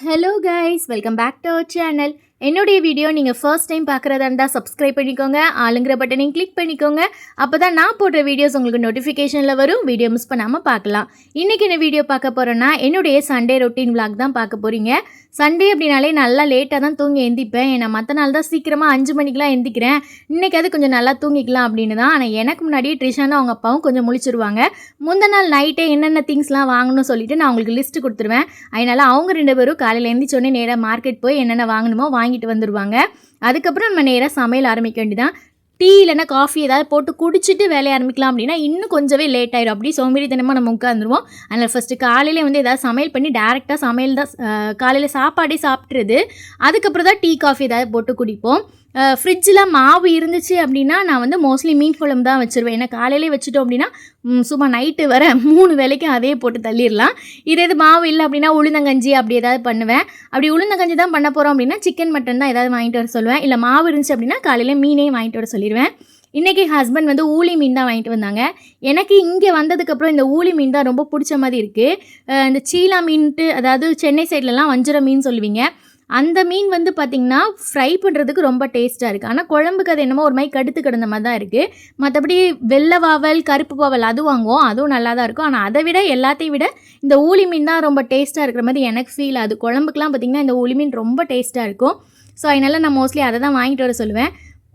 Hello guys, welcome back to our channel. என்னுடைய video நீங்கள் first time பார்க்குறதா இருந்தால் சப்ஸ்கிரைப் பண்ணிக்கோங்க, ஆளுங்கிற பட்டனையும் கிளிக் பண்ணிக்கோங்க. அப்போ தான் நான் போடுற வீடியோஸ் உங்களுக்கு நோட்டிஃபிகேஷனில் வரும். வீடியோ மிஸ் பண்ணாமல் பார்க்கலாம். இன்றைக்கி என்ன வீடியோ பார்க்க போகிறேன்னா, என்னுடைய சண்டே ரொட்டீன் விளாக் தான் பார்க்க போகிறீங்க. சண்டே அப்படின்னாலே நல்லா லேட்டாக தான் தூங்கி எந்திப்பேன். ஏன்னா மற்ற நாள் தான் சீக்கிரமாக 5 மணிக்கெலாம் எந்திக்கிறேன். இன்றைக்காவது கொஞ்சம் நல்லா தூங்கிக்கலாம் அப்படின்னு தான். ஆனால் எனக்கு முன்னாடியே ட்ரிஷானும் அவங்க அப்பாவும் கொஞ்சம் முழிச்சிருவாங்க. முந்தின நாள் நைட்டே என்னென்ன திங்ஸ்லாம் வாங்கணும்னு சொல்லிவிட்டு நான் அவங்களுக்கு லிஸ்ட்டு கொடுத்துருவேன். அதனால் அவங்க 2 பேரும் காலையில் எழுந்திரிச்சோடனே நேராக மார்க்கெட் போய் என்னென்ன வாங்கணுமோ வாங்கிட்டு வந்துடுவாங்க. அதுக்கப்புறம் நம்ம நேராக சமையல் ஆரம்பிக்க வேண்டியதான். டீ இல்லைன்னா காஃபி ஏதாவது போட்டு குடிச்சிட்டு வேலையை ஆரம்பிக்கலாம் அப்படின்னா இன்னும் கொஞ்சமே லேட் ஆயிடும். அப்படி சோம்பேறித்தனமாக நம்ம உட்காந்துருவோம். அதனால் ஃபஸ்ட்டு காலையில் வந்து ஏதாவது சமையல் பண்ணி டேரெக்டாக சமையல் தான் காலையில் சாப்பாடே சாப்பிட்றது. அதுக்கப்புறம் தான் டீ காஃபி ஏதாவது போட்டு குடிப்போம். ஃப்ரிட்ஜில் மாவு இருந்துச்சு அப்படின்னா நான் வந்து மோஸ்ட்லி மீன் குழம்பு தான் வச்சுருவேன். ஏன்னா காலையிலே வச்சுட்டோம் அப்படின்னா சும்மா நைட்டு வர 3 வேளைக்கும் அதே போட்டு தள்ளிடலாம். இது மாவு இல்லை அப்படின்னா உளுந்தங்கஞ்சி அப்படி ஏதாவது பண்ணுவேன். அப்படி உளுந்தங்கஞ்சி தான் பண்ண போகிறோம் அப்படின்னா சிக்கன் மட்டன் தான் ஏதாவது வாங்கிட்டு வர சொல்லுவேன். இல்லை மாவு இருந்துச்சு அப்படின்னா காலையில் மீனையும் வாங்கிட்டு வர சொல்லிடுவேன். இன்றைக்கி ஹஸ்பண்ட் வந்து ஊளி மீன் தான் வாங்கிட்டு வந்தாங்க. எனக்கு இங்கே வந்ததுக்கப்புறம் இந்த ஊளி மீன் தான் ரொம்ப பிடிச்ச மாதிரி இருக்குது. இந்த சீலா மீன்ட்டு, அதாவது சென்னை சைட்லலாம் வஞ்சிர மீன் சொல்லுவீங்க. அந்த மீன் வந்து பார்த்திங்கன்னா ஃப்ரை பண்ணுறதுக்கு ரொம்ப டேஸ்ட்டாக இருக்குது. ஆனால் குழம்புக்கு அது என்னமோ ஒரு மாதிரி கடுத்து கிடந்த மாதிரி தான் இருக்குது. மற்றபடி வெள்ளை வாவல், கருப்பு வாவல் அது வாங்குவோம், அதுவும் நல்லா தான் இருக்கும். ஆனால் அதை விட எல்லாத்தையும் விட இந்த ஊளி மீன் தான் ரொம்ப டேஸ்ட்டாக இருக்கிற மாதிரி எனக்கு ஃபீல் ஆகுது. குழம்புக்கெலாம் பார்த்திங்கன்னா இந்த ஊளி மீன் ரொம்ப டேஸ்ட்டாக இருக்கும். ஸோ அதனால் நான் மோஸ்ட்லி அதை தான் வாங்கிட்டு வர சொல்லுவேன்.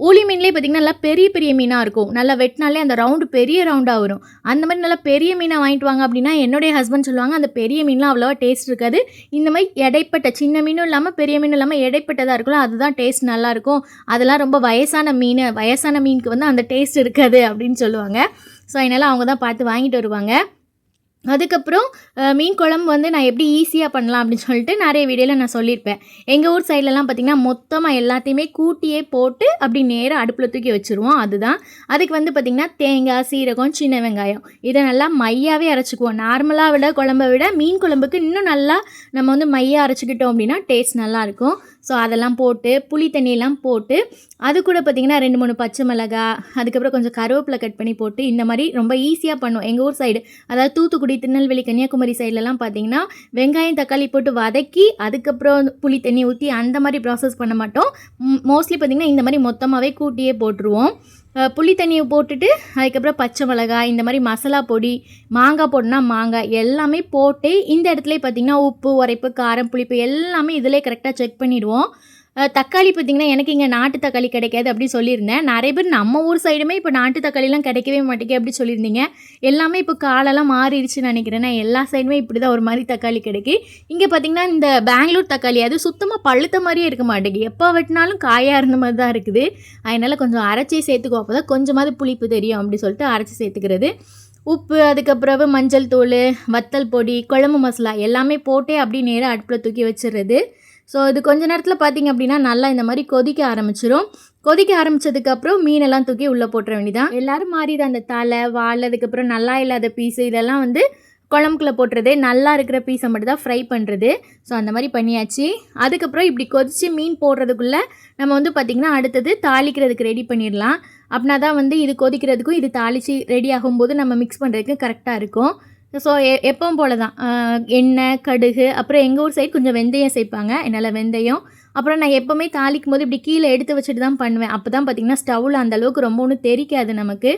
ஊளி மீன்லேயே பார்த்திங்கன்னா நல்லா பெரிய பெரிய மீனாக இருக்கும். நல்லா வெட்டினாலே அந்த ரவுண்டு பெரிய ரவுண்டாக வரும். அந்த மாதிரி நல்லா பெரிய மீனாக வாங்கிட்டு வாங்க அப்படின்னா என்னுடைய ஹஸ்பண்ட் சொல்லுவாங்க, அந்த பெரிய மீன்லாம் அவ்வளோவா டேஸ்ட் இருக்காது. இந்த மாதிரி எடைப்பட்ட சின்ன மீனும் இல்லாமல் பெரிய மீனும் இல்லாமல் எடைப்பட்டதாக இருக்கும்ல, அதுதான் டேஸ்ட் நல்லாயிருக்கும். அதெல்லாம் ரொம்ப வயசான மீனுக்கு வந்து அந்த டேஸ்ட் இருக்காது அப்படின்னு சொல்லுவாங்க. ஸோ அதனால் அவங்க தான் பார்த்து வாங்கிட்டு வருவாங்க. அதுக்கப்புறம் மீன் குழம்பு வந்து நான் எப்படி ஈஸியாக பண்ணலாம் அப்படின்னு சொல்லிட்டு நிறைய வீடியோவில் நான் சொல்லியிருப்பேன். எங்கள் ஊர் சைட்லலாம் பார்த்திங்கன்னா மொத்தமாக எல்லாத்தையுமே கூட்டியே போட்டு அப்படி நேராக அடுப்பில் தூக்கி வச்சுருவோம். அதுதான் அதுக்கு வந்து பார்த்திங்கன்னா தேங்காய், சீரகம், சின்ன வெங்காயம் இதை நல்லா மையாவே அரைச்சிக்குவோம். நார்மலாக விட குழம்பை விட மீன் குழம்புக்கு இன்னும் நல்லா நம்ம வந்து மையாக அரைச்சிக்கிட்டோம் அப்படின்னா டேஸ்ட் நல்லாயிருக்கும். ஸோ அதெல்லாம் போட்டு புளி தண்ணியெல்லாம் போட்டு அது கூட பார்த்திங்கன்னா 2-3 பச்சை மிளகா, அதுக்கப்புறம் கொஞ்சம் கருவேப்பிலை கட் பண்ணி போட்டு இந்த மாதிரி ரொம்ப ஈஸியாக பண்ணுவோம் எங்கள் ஊர் சைடு. அதாவது தூத்துக்குடி, திருநெல்வேலி, கன்னியாகுமரி சைட்லலாம் பார்த்திங்கன்னா வெங்காயம் தக்காளி போட்டு வதக்கி அதுக்கப்புறம் புளி தண்ணி ஊற்றி அந்த மாதிரி ப்ராசஸ் பண்ண மாட்டோம். மோஸ்ட்லி பார்த்திங்கன்னா இந்த மாதிரி மொத்தமாகவே கூட்டியே போட்டுருவோம். புளி தண்ணியை போட்டுட்டு அதுக்கப்புறம் பச்சை மிளகாய், இந்த மாதிரி மசாலா பொடி, மாங்காய் போடணுன்னா மாங்காய் எல்லாமே போட்டு இந்த இடத்துல பார்த்திங்கன்னா உப்பு, உரைப்பு, காரம், புளிப்பு எல்லாமே இதிலே கரெக்டாக செக் பண்ணிவிடுவோம். தக்காளி பார்த்திங்கன்னா எனக்கு இங்கே நாட்டு தக்காளி கிடைக்காது அப்படி சொல்லியிருந்தேன். நிறைய பேர் நம்ம ஊர் சைடுமே இப்போ நாட்டு தக்காளிலாம் கிடைக்கவே மாட்டேங்குது அப்படி சொல்லியிருந்தீங்க. எல்லாமே இப்போ காலெல்லாம் மாறிடுச்சுன்னு நினைக்கிறேன். எல்லா சைடுமே இப்படி தான் ஒரு மாதிரி தக்காளி கிடைக்கி. இங்கே பார்த்திங்கன்னா இந்த பெங்களூர் தக்காளி அது சுத்தமாக பழுத்த மாதிரியே இருக்க மாட்டேங்குது. எப்போ வெட்டினாலும் காயாக இருந்த மாதிரி தான் இருக்குது. அதனால் கொஞ்சம் அரைச்சி சேர்த்துக்கோ, அப்போ தான் கொஞ்சமாவது புளிப்பு தெரியும் அப்படி சொல்லிட்டு அரைச்சி சேர்த்துக்கிறது. உப்பு, அதுக்கப்புறம் மஞ்சள் தூள், வத்தல் பொடி, குழம்பு மசாலா எல்லாமே போட்டே அப்படியே நேராக அடுப்பில் தூக்கி வச்சிடுறது. ஸோ இது கொஞ்ச நேரத்தில் பார்த்திங்க அப்படின்னா நல்லா இந்த மாதிரி கொதிக்க ஆரம்பிச்சிடும். கொதிக்க ஆரம்பித்ததுக்கப்புறம் மீனெல்லாம் தூக்கி உள்ளே போட்டுற வேண்டியதான். எல்லோரும் மாறிது அந்த தலை, வால், அதுக்கப்புறம் நல்லா இல்லாத பீஸு இதெல்லாம் வந்து குழம்புக்குள்ளே போட்டுறது. நல்லா இருக்கிற பீஸை மட்டும் தான் ஃப்ரை பண்ணுறது. ஸோ அந்த மாதிரி பண்ணியாச்சு. அதுக்கப்புறம் இப்படி கொதித்து மீன் போடுறதுக்குள்ளே நம்ம வந்து பார்த்திங்கன்னா அடுத்தது தாளிக்கிறதுக்கு ரெடி பண்ணிடலாம். அப்படின்னா தான் வந்து இது கொதிக்கிறதுக்கும் இது தாளித்து ரெடி ஆகும்போது நம்ம மிக்ஸ் பண்ணுறதுக்கு கரெக்டாக இருக்கும். ஸோ எப்பவும் போல் தான் எண்ணெய், கடுகு, அப்புறம் எங்கள் ஊர் சைடு கொஞ்சம் வெந்தயம் சேர்ப்பாங்க. என்னால் வெந்தயம், அப்புறம் நான் எப்போவுமே தாளிக்கும் போது இப்படி கீழே எடுத்து வச்சுட்டு தான் பண்ணுவேன். அப்போ தான் பார்த்திங்கன்னா ஸ்டவ்வில் அந்தளவுக்கு ரொம்ப ஒன்றும் தெரிக்காது நமக்கு.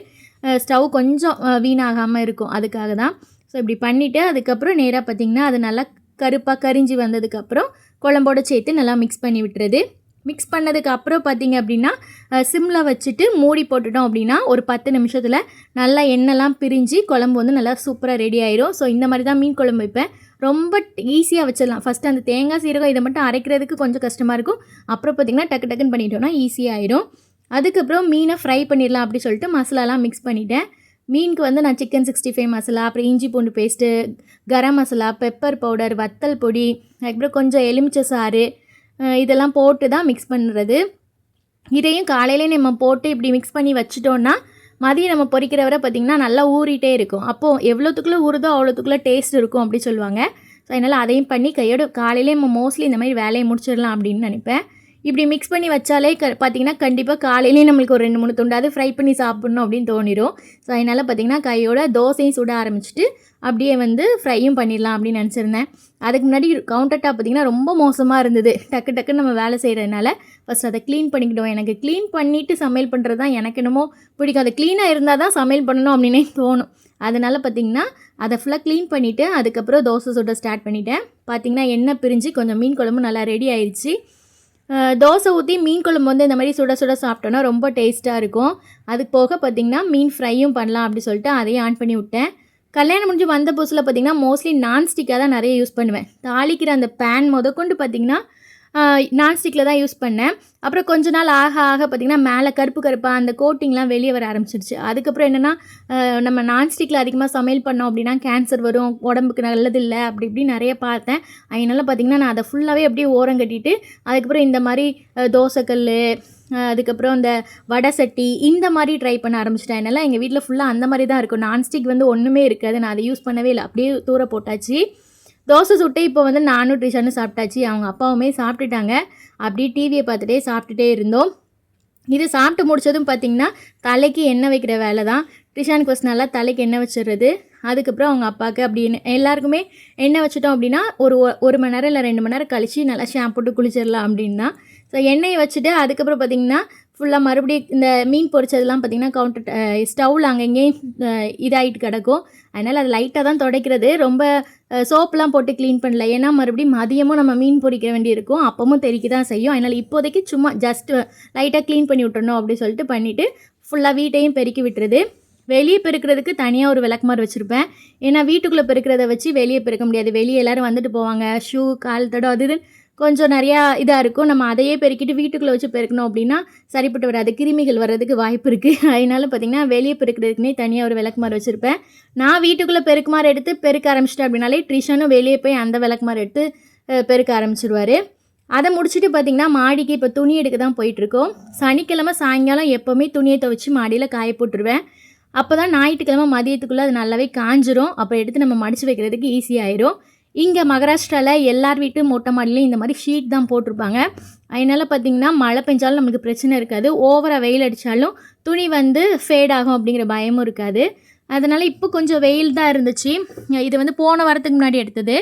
ஸ்டவ் கொஞ்சம் வீணாகாமல் இருக்கும், அதுக்காக தான். ஸோ இப்படி பண்ணிவிட்டு அதுக்கப்புறம் நேராக பார்த்திங்கன்னா அது நல்லா கருப்பாக கரிஞ்சி வந்ததுக்கப்புறம் குழம்போடு சேர்த்து நல்லா மிக்ஸ் பண்ணி விட்டுறது. மிக்ஸ் பண்ணதுக்கு அப்புறம் பார்த்திங்க அப்படின்னா சிம்மில் வச்சுட்டு மூடி போட்டுட்டோம் அப்படின்னா ஒரு 10 நிமிஷத்தில் நல்லா எண்ணெய்லாம் பிரிஞ்சு குழம்பு வந்து நல்லா சூப்பராக ரெடி ஆயிரும். ஸோ இந்த மாதிரி தான் மீன் குழம்பு வைப்பேன். ரொம்ப ஈஸியாக வச்சிடலாம். ஃபஸ்ட்டு அந்த தேங்காய், சீரகம் இதை மட்டும் அரைக்கிறதுக்கு கொஞ்சம் கஷ்டமாக இருக்கும். அப்புறம் பார்த்திங்கன்னா டக்கு டக்குன்னு பண்ணிட்டோன்னா ஈஸியாக ஆயிரும். அதுக்கப்புறம் மீனை ஃப்ரை பண்ணிடலாம் அப்படி சொல்லிட்டு மசாலாலாம் மிக்ஸ் பண்ணிவிட்டேன். மீனுக்கு வந்து நான் சிக்கன் 65 மசாலா, அப்புறம் இஞ்சி பூண்டு paste, garam masala, pepper powder, வத்தல் பொடி, அதுக்கப்புறம் கொஞ்சம் எலுமிச்சை சாறு இதெல்லாம் போட்டு தான் மிக்ஸ் பண்ணுறது. இதையும் காலையிலே நம்ம போட்டு இப்படி மிக்ஸ் பண்ணி வச்சிட்டோன்னா மதியம் நம்ம பொரிக்கிற வரை பார்த்திங்கன்னா நல்லா ஊறிட்டே இருக்கும். அப்போது எவ்வளோத்துக்குள்ளே ஊறுதோ அவ்வளோத்துக்குள்ளே டேஸ்ட் இருக்கும் அப்படி சொல்லுவாங்க. ஸோ அதனால் அதையும் பண்ணி கையோடு காலையிலே நம்ம மோஸ்ட்லி இந்த மாதிரி வேலையை முடிச்சிடலாம் அப்படின்னு நினைப்பேன். இப்படி மிக்ஸ் பண்ணி வச்சாலே பார்த்திங்கன்னா கண்டிப்பாக காலையிலேயே நம்மளுக்கு ஒரு 2-3 துண்டாவது ஃப்ரை பண்ணி சாப்பிட்ணும் அப்படின்னு தோணிடும். ஸோ அதனால் பார்த்திங்கன்னா கையோட தோசையும் சுட ஆரம்பிச்சிட்டு அப்படியே வந்து ஃப்ரையும் பண்ணிடலாம் அப்படின்னு நினச்சிருந்தேன். அதுக்கு முன்னாடி கவுண்டர் டாப் பார்த்திங்கன்னா ரொம்ப மோசமாக இருந்தது. டக்கு டக்குன்னு நம்ம வேலை செய்கிறதுனால ஃபஸ்ட் அதை க்ளீன் பண்ணிக்கிட்டோம். எனக்கு க்ளீன் பண்ணிவிட்டு சமையல் பண்ணுறது தான் எனக்கு என்னமோ பிடிக்கும். அது க்ளீனாக இருந்தால் தான் சமையல் பண்ணணும் அப்படின்னே தோணும். அதனால் பார்த்திங்கன்னா அதை ஃபுல்லாக க்ளீன் பண்ணிவிட்டு அதுக்கப்புறம் தோசை சுட ஸ்டார்ட் பண்ணிட்டேன். பார்த்திங்கன்னா எண்ணெய் பிரிஞ்சு கொஞ்சம் மீன் குழம்பு நல்லா ரெடி ஆயிடுச்சு. தோசை ஊற்றி மீன் குழம்பு வந்து இந்த மாதிரி சுட சுட சாப்பிட்டோன்னா ரொம்ப டேஸ்ட்டாக இருக்கும். அதுக்கு போக பார்த்திங்கன்னா மீன் ஃப்ரையும் பண்ணலாம் அப்படி சொல்லிட்டு அதையும் ஆன் பண்ணி விட்டேன். கல்யாணம் முடிஞ்சு வந்த புதுசில் பார்த்திங்கன்னா மோஸ்ட்லி நான்ஸ்டிக்காக தான் நிறைய யூஸ் பண்ணுவேன். தாளிக்கிற அந்த பேன் முதற்கொண்டு பார்த்திங்கன்னா நான்ஸ்டிக்கில் தான் யூஸ் பண்ணேன். அப்புறம் கொஞ்ச நாள் ஆக ஆக பார்த்திங்கன்னா மேலே கருப்பாக அந்த கோட்டிங்லாம் வெளியே வர ஆரம்பிச்சிருச்சு. அதுக்கப்புறம் என்னென்னா நம்ம நான்ஸ்டிக்கில் அதிகமாக சமையல் பண்ணோம் அப்படின்னா கேன்சர் வரும், உடம்புக்கு நல்லதில்லை அப்படி இப்படி நிறைய பார்த்தேன். அதனால் பார்த்திங்கன்னா நான் அதை ஃபுல்லாகவே அப்படியே ஓரம் கட்டிட்டு அதுக்கப்புறம் இந்த மாதிரி தோசைக்கல், அதுக்கப்புறம் இந்த வடை சட்டி இந்த மாதிரி ட்ரை பண்ண ஆரம்பிச்சிட்டேன். அதனால் எங்கள் வீட்டில் ஃபுல்லாக அந்த மாதிரி தான் இருக்கும். நான்ஸ்டிக் வந்து ஒன்றுமே இருக்காது. நான் அதை யூஸ் பண்ணவே இல்லை, அப்படியே தூர போட்டாச்சு. தோசை சுட்டு இப்போ வந்து நானும் ட்ரிஷானும் சாப்பிட்டாச்சு. அவங்க அப்பாவுமே சாப்பிட்டுட்டாங்க. அப்படியே டிவியை பார்த்துட்டே சாப்பிட்டுட்டே இருந்தோம். இது சாப்பிட்டு முடித்ததும் பார்த்திங்கன்னா தலைக்கு எண்ணெய் வைக்கிற வேலை தான். ட்ரிஷானுக்கு ஃபஸ்ட் நல்லா தலைக்கு எண்ணெய் வச்சிடுறது. அதுக்கப்புறம் அவங்க அப்பாவுக்கு அப்படின்னு எல்லாருக்குமே எண்ணெய் வச்சிட்டோம் அப்படின்னா ஒரு மணி நேரம் இல்லை 2 மணி நேரம் கழித்து நல்லா ஷாம்பு குளிச்சிடலாம் அப்படின்னு தான். ஸோ எண்ணெயை வச்சுட்டு அதுக்கப்புறம் பார்த்திங்கன்னா ஃபுல்லாக மறுபடியும் இந்த மீன் பொரிச்சதெல்லாம் பார்த்திங்கன்னா கவுண்டர் ஸ்டவ்வில் அங்கங்கேயும் இதாகிட்டு கிடக்கும். அதனால் அது லைட்டாக தான் துடைக்கிறது. ரொம்ப சோப்பெலாம் போட்டு க்ளீன் பண்ணல. ஏன்னா மறுபடியும் மதியமும் நம்ம மீன் பொரிக்க வேண்டியிருக்கும், அப்பவும் தெறிக்க தான் செய்யும். அதனால் இப்போதைக்கு சும்மா ஜஸ்ட் லைட்டாக க்ளீன் பண்ணி விட்டுறணும் அப்படி சொல்லிட்டு பண்ணிவிட்டு ஃபுல்லாக வீட்டையும் பெருக்கி விட்டுறது. வெளியே பெருக்கிறதுக்கு தனியாக ஒரு விளக்குமாறு வச்சுருப்பேன். ஏன்னா வீட்டுக்குள்ளே பெருக்கிறத வச்சு வெளியே பெருக்க முடியாது. வெளியே எல்லோரும் வந்துட்டு போவாங்க, ஷூ கால் தடம் அது இதுன்னு கொஞ்சம் நிறையா இதாக இருக்கும். நம்ம அதையே பெருக்கிட்டு வீட்டுக்குள்ளே வச்சு பெருக்கணும் அப்படின்னா சரிப்பட்டு வராது, கிருமிகள் வர்றதுக்கு வாய்ப்பு இருக்குது. அதனால் பார்த்திங்கன்னா வெளியே பெருக்கிறதுக்குனே தனியாக ஒரு விளக்குமாறு வச்சுருப்பேன். நான் வீட்டுக்குள்ளே பெருக்குமாறு எடுத்து பெருக்க ஆரம்பிச்சிட்டேன் அப்படின்னாலே ட்ரிஷனும் வெளியே போய் அந்த விளக்குமாறு எடுத்து பெருக்க ஆரம்பிச்சிடுவார். அதை முடிச்சுட்டு பார்த்திங்கன்னா மாடிக்கு இப்போ துணி எடுக்க தான் போயிட்டுருக்கோம். சனிக்கிழமை சாயங்காலம் எப்போவுமே துணியை துவைச்சி மாடியில் காய போட்டுருவேன். அப்போ தான் ஞாயிற்றுக்கிழமை மதியத்துக்குள்ளே அது நல்லாவே காஞ்சிரும். அப்புறம் எடுத்து நம்ம மடித்து வைக்கிறதுக்கு ஈஸியாகிடும். இங்கே மகாராஷ்டிராவில் எல்லார் வீட்டு மொட்டை மாடிலையும் இந்த மாதிரி ஷீட் தான் போட்டிருப்பாங்க. அதனால் பார்த்திங்கன்னா மழை பெஞ்சாலும் நமக்கு பிரச்சனை இருக்காது, ஓவராக வெயில் அடித்தாலும் துணி வந்து ஃபேட் ஆகும் அப்படிங்கிற பயமும் இருக்காது. அதனால் இப்போ கொஞ்சம் வெயில் தான் இருந்துச்சு. இது வந்து போன வாரத்துக்கு முன்னாடி எடுத்தது.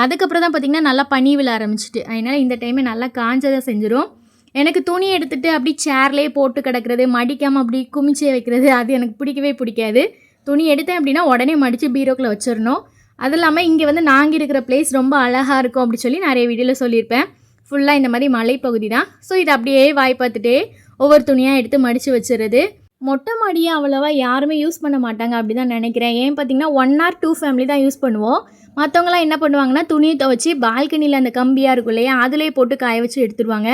அதுக்கப்புறம் தான் பார்த்திங்கன்னா நல்லா பனி விழ ஆரம்பிச்சிட்டு. அதனால் இந்த டைமே நல்லா காஞ்சதை செஞ்சிடும். எனக்கு துணி எடுத்துகிட்டு அப்படி சேர்லேயே போட்டு கிடக்கிறது, மடிக்காமல் அப்படி குமிச்சே வைக்கிறது அது எனக்கு பிடிக்கவே பிடிக்காது. துணி எடுத்தேன் அப்படின்னா உடனே மடித்து பீரோக்கில் வச்சிடணும். அது இல்லாமல் இங்கே வந்து நாங்கள் இருக்கிற பிளேஸ் ரொம்ப அழகாக இருக்கும் அப்படி சொல்லி நிறைய வீடியோவில் சொல்லியிருப்பேன். ஃபுல்லாக இந்த மாதிரி மலைப்பகுதி தான். ஸோ இது அப்படியே வாய் பார்த்துட்டே ஒவ்வொரு துணியாக எடுத்து மடித்து வச்சுருது. மொட்டை மாடியை அவ்வளோவா யாருமே யூஸ் பண்ண மாட்டாங்க அப்படி தான் நினைக்கிறேன். ஏன் பார்த்திங்கன்னா 1 or 2 ஃபேமிலி தான் யூஸ் பண்ணுவோம். மற்றவங்களாம் என்ன பண்ணுவாங்கன்னா துணியை துவைச்சி பால்கனியில் அந்த கம்பியாக இருக்கும் இல்லையா, அதிலே போட்டு காய வச்சு எடுத்துருவாங்க.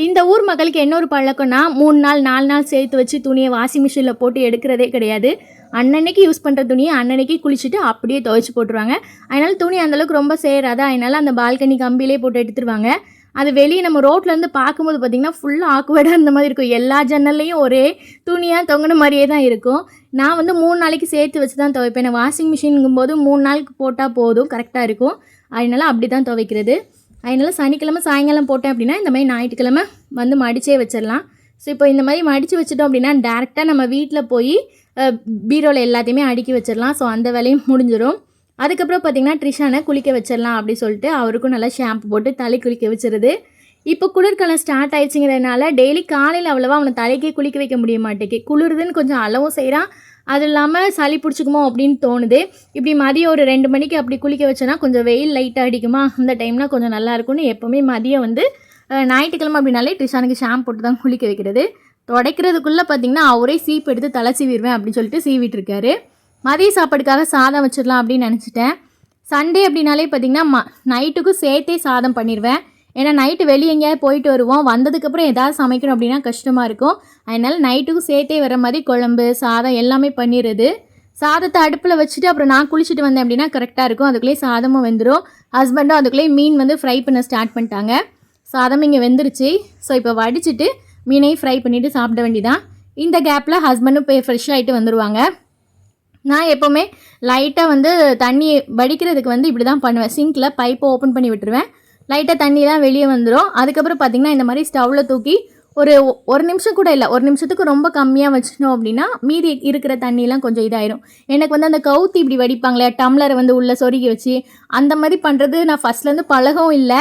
இந்த ஊர் மக்களுக்கு என்ன ஒரு பழக்கம்னா 3 நாள் 4 நாள் சேர்த்து வச்சு துணியை வாஷிங் மிஷினில் போட்டு எடுக்கிறதே கிடையாது. அன்னன்னைக்கு யூஸ் பண்ணுற துணியை அன்னன்னைக்கு குளிச்சுட்டு அப்படியே துவைச்சி போட்டுருவாங்க. அதனால் துணி அந்தளவுக்கு ரொம்ப சேராது. அதனால் அந்த பால்கனி கம்பியிலே போட்டு எடுத்துருவாங்க. அது வெளியே நம்ம ரோட்லேருந்து பார்க்கும்போது பார்த்திங்கன்னா ஃபுல்லாக ஆக்குவேடாக அந்த மாதிரி இருக்கும். எல்லா ஜன்னல்லையும் ஒரே துணியாக தொங்கின மாதிரியே தான் இருக்கும். நான் வந்து 3 நாளைக்கு சேர்த்து வச்சு தான் துவைப்பேன். வாஷிங் மிஷினுங்கும்போது 3 நாளுக்கு போட்டால் போதும், கரெக்டாக இருக்கும். அதனால் அப்படி தான் துவைக்கிறது. அதனால் சனிக்கிழமை சாயங்காலம் போட்டேன் அப்படின்னா இந்த மாதிரி ஞாயிற்றுக்கிழமை வந்து மடிச்சே வச்சிடலாம். ஸோ இப்போ இந்த மாதிரி மடித்து வச்சிட்டோம் அப்படின்னா டேரெக்டாக நம்ம வீட்டில் போய் பீரோவில் எல்லாத்தையுமே அடுக்கி வச்சிடலாம். ஸோ அந்த வேலையும் முடிஞ்சிடும். அதுக்கப்புறம் பார்த்திங்கன்னா ட்ரிஷானை குளிக்க வச்சிடலாம் அப்படி சொல்லிட்டு அவருக்கும் நல்லா ஷாம்பு போட்டு தலை குளிக்க வச்சுருது. இப்போ குளிர்காலம் ஸ்டார்ட் ஆயிடுச்சுங்கிறதுனால டெய்லி காலையில் அவ்வளோவா அவனை தலைக்கே குளிக்க வைக்க முடிய மாட்டேங்கு. குளிருதுன்னு கொஞ்சம் அளவும் செய்கிறான். அது இல்லாமல் சளி பிடிச்சிக்குமோ அப்படின்னு தோணுது. இப்படி மதியம் ஒரு 2 மணிக்கு அப்படி குளிக்க வச்சோன்னா கொஞ்சம் வெயில் லைட்டாக அடிக்குமா, அந்த டைம்னால் கொஞ்சம் நல்லாயிருக்கும்னு எப்போவுமே மதியம் வந்து ஞாயிற்றுக்கிழமை அப்படின்னாலே ட்ரிஷானுக்கு ஷாம்பு போட்டு தான் குளிக்க வைக்கிறது. துடைக்கிறதுக்குள்ளே பார்த்திங்கன்னா அவரே சீப்பு எடுத்து தலை சீவிடுவேன் அப்படின்னு சொல்லிட்டு சீவிட்டுருக்காரு. மதிய சாப்பாடுக்காக சாதம் வச்சிடலாம் அப்படின்னு நினச்சிட்டேன். சண்டே அப்படின்னாலே பார்த்திங்கன்னா நைட்டுக்கும் சேர்த்தே சாதம் பண்ணிடுவேன். ஏன்னா நைட்டு வெளியே எங்கேயாவது போயிட்டு வருவோம், வந்ததுக்கப்புறம் எதாவது சமைக்கணும் அப்படின்னா கஷ்டமாக இருக்கும். அதனால் நைட்டுக்கும் சேர்த்தே வர மாதிரி குழம்பு சாதம் எல்லாமே பண்ணிடுறது. சாதத்தை அடுப்பில் வச்சுட்டு அப்புறம் நான் குளிச்சுட்டு வந்தேன் அப்படின்னா கரெக்டாக இருக்கும். அதுக்குள்ளேயே சாதமும் வெந்துடும். ஹஸ்பண்டும் அதுக்குள்ளேயே மீன் வந்து ஃப்ரை பண்ண ஸ்டார்ட் பண்ணிட்டாங்க. சாதம் இங்கே வெந்துருச்சு. ஸோ இப்போ வடிச்சிட்டு மீனையும் ஃப்ரை பண்ணிவிட்டு சாப்பிட வேண்டியதான். இந்த கேப்பில் ஹஸ்பண்டும் போய் ஃப்ரெஷ் ஆகிட்டு வந்துடுவாங்க. நான் எப்போவுமே லைட்டாக வந்து தண்ணி வடிக்கிறதுக்கு வந்து இப்படி தான் பண்ணுவேன். சிங்கில் பைப்பை ஓப்பன் பண்ணி விட்டுருவேன். லைட்டாக தண்ணிலாம் வெளியே வந்துடும். அதுக்கப்புறம் பார்த்திங்கன்னா இந்த மாதிரி ஸ்டவ்வில் தூக்கி ஒரு நிமிஷம் கூட இல்லை, ஒரு நிமிஷத்துக்கு ரொம்ப கம்மியாக வச்சிட்டோம் அப்படின்னா மீதி இருக்கிற தண்ணியெலாம் கொஞ்சம் இதாயிரும். எனக்கு வந்து அந்த கவுத்தி இப்படி வடிப்பாங்களே, டம்ளரை வந்து உள்ளே சொருகி வச்சு அந்த மாதிரி பண்ணுறது நான் ஃபஸ்ட்லேருந்து பழகவும் இல்லை.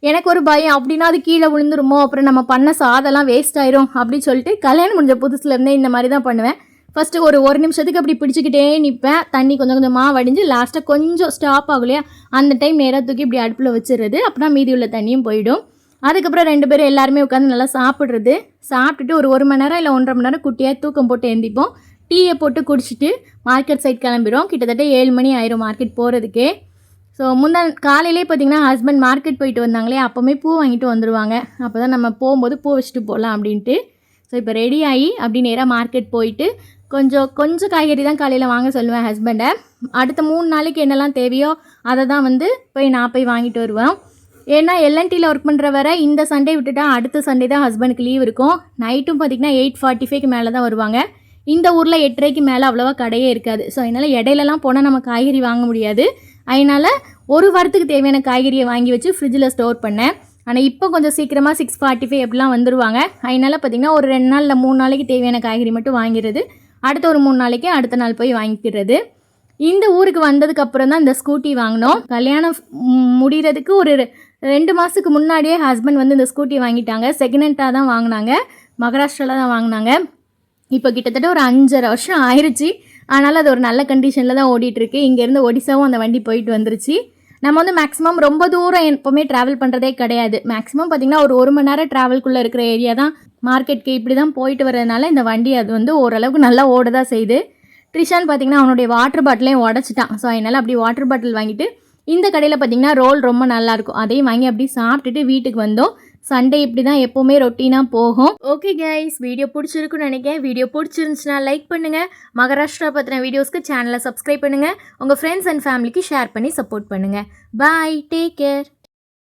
எனக்கு ஒரு பயம், அப்படின்னா அது கீழே விழுந்துருமோ, அப்புறம் நம்ம பண்ண சாதெல்லாம் வேஸ்ட் ஆயிரும் அப்படின்னு சொல்லிட்டு கல்யாணம் முடிஞ்ச புதுசுலேருந்தே இந்த மாதிரி தான் பண்ணுவேன். ஃபஸ்ட்டு ஒரு நிமிஷத்துக்கு அப்படி பிடிச்சிக்கிட்டே நிற்பேன். தண்ணி கொஞ்சம் கொஞ்சமாக வடிஞ்சு லாஸ்ட்டாக கொஞ்சம் ஸ்டாப் ஆகும் இல்லையா, அந்த டைம் நேராக தூக்கி இப்படி அடுப்பில் வச்சிடுறது. அப்படின்னா மீதி உள்ள தண்ணியும் போயிடும். அதுக்கப்புறம் 2 பேரும் எல்லாருமே உட்காந்து நல்லா சாப்பிட்றது. சாப்பிட்டுட்டு ஒரு மணி நேரம் இல்லை 1.5 மணி நேரம் குட்டியாக தூக்கம் போட்டு எழுந்திப்போம். டீயை போட்டு குடிச்சிட்டு மார்க்கெட் சைட் கிளம்பிடும். கிட்டத்தட்ட 7 மணி ஆயிரும் மார்க்கெட் போகிறதுக்கே. ஸோ காலையிலே பார்த்திங்கன்னா ஹஸ்பண்ட் மார்க்கெட் போயிட்டு வந்தாங்களே, அப்போவுமே பூ வாங்கிட்டு வந்துடுவாங்க. அப்போ தான் நம்ம போகும்போது பூ வச்சுட்டு போகலாம் அப்படின்ட்டு. ஸோ இப்போ ரெடி ஆகி அப்படி நேராக மார்க்கெட் போயிட்டு கொஞ்சம் காய்கறி தான் காலையில் வாங்க சொல்லுவேன் ஹஸ்பண்டை. அடுத்த 3 நாளைக்கு என்னெல்லாம் தேவையோ அதை தான் வந்து நான் போய் வாங்கிட்டு வருவேன். ஏன்னா எல்என்டியில் ஒர்க் பண்ணுற வரை இந்த சண்டே விட்டுட்டா அடுத்த சண்டே தான் ஹஸ்பண்டுக்கு லீவ் இருக்கும். நைட்டும் பார்த்திங்கன்னா 8:45க்கு மேலே தான் வருவாங்க. இந்த ஊரில் 8:30க்கு மேலே அவ்வளோவா கடையே இருக்காது. ஸோ அதனால் இடையிலலாம் போனால் நம்ம காய்கறி வாங்க முடியாது. அதனால் ஒரு வாரத்துக்கு தேவையான காய்கறியை வாங்கி வச்சு ஃப்ரிட்ஜில் ஸ்டோர் பண்ணேன். ஆனால் இப்போ கொஞ்சம் சீக்கிரமாக 6:45 அப்படிலாம் வந்துடுவாங்க. அதனால் பார்த்திங்கன்னா ஒரு 2 நாள் இல்லை 3 நாளைக்கு தேவையான காய்கறி மட்டும் வாங்கிடுறது. அடுத்த ஒரு 3 நாளைக்கு அடுத்த நாள் போய் வாங்கிக்கிறது. இந்த ஊருக்கு வந்ததுக்கப்புறம் தான் இந்த ஸ்கூட்டி வாங்கினோம். கல்யாணம் முடிகிறதுக்கு ஒரு 2 மாதத்துக்கு முன்னாடியே ஹஸ்பண்ட் வந்து இந்த ஸ்கூட்டி வாங்கிட்டாங்க. செகண்ட் ஹேண்டாக தான் வாங்கினாங்க, மகாராஷ்டிராவில் தான் வாங்கினாங்க. இப்போ கிட்டத்தட்ட ஒரு 5.5 வருஷம் ஆயிடுச்சு. அதனால் அது ஒரு நல்ல கண்டிஷனில் தான் ஓடிட்டுருக்கு. இங்கேருந்து ஒடிசாவும் அந்த வண்டி போயிட்டு வந்துருச்சு. நம்ம வந்து மேக்ஸிமம் ரொம்ப தூரம் எப்போவுமே ட்ராவல் பண்ணுறதே கிடையாது. மேக்ஸிமம் பார்த்திங்கன்னா ஒரு மணி நேரம் ட்ராவல்குள்ளே இருக்கிற ஏரியா தான் மார்க்கெட்டுக்கு இப்படி தான் போயிட்டு வரதுனால இந்த வண்டி அது வந்து ஓரளவுக்கு நல்லா ஓட தான் செய்யுது. ட்ரிஷான் பார்த்திங்கன்னா அவனுடைய வாட்டர் பாட்டிலையும் உடச்சிட்டான். ஸோ அதனால் அப்படி வாட்டர் பாட்டில் வாங்கிட்டு இந்த கடையில் பார்த்திங்கன்னா ரோல் ரொம்ப நல்லாயிருக்கும், அதையும் வாங்கி அப்படி சாப்பிட்டுட்டு வீட்டுக்கு வந்தோம். சண்டே இப்படி தான் எப்போவுமே ரொட்டீனாக போகும். ஓகே கைஸ், வீடியோ பிடிச்சிருக்குன்னு நினைக்கிறேன். வீடியோ பிடிச்சிருந்துச்சுன்னா லைக் பண்ணுங்கள். மகாராஷ்டிரா பற்றின வீடியோஸ்க்கு சேனலை சப்ஸ்கிரைப் பண்ணுங்கள். உங்கள் ஃப்ரெண்ட்ஸ் அண்ட் ஃபேமிலிக்கு ஷேர் பண்ணி சப்போர்ட் பண்ணுங்கள். பாய், டேக் கேர்.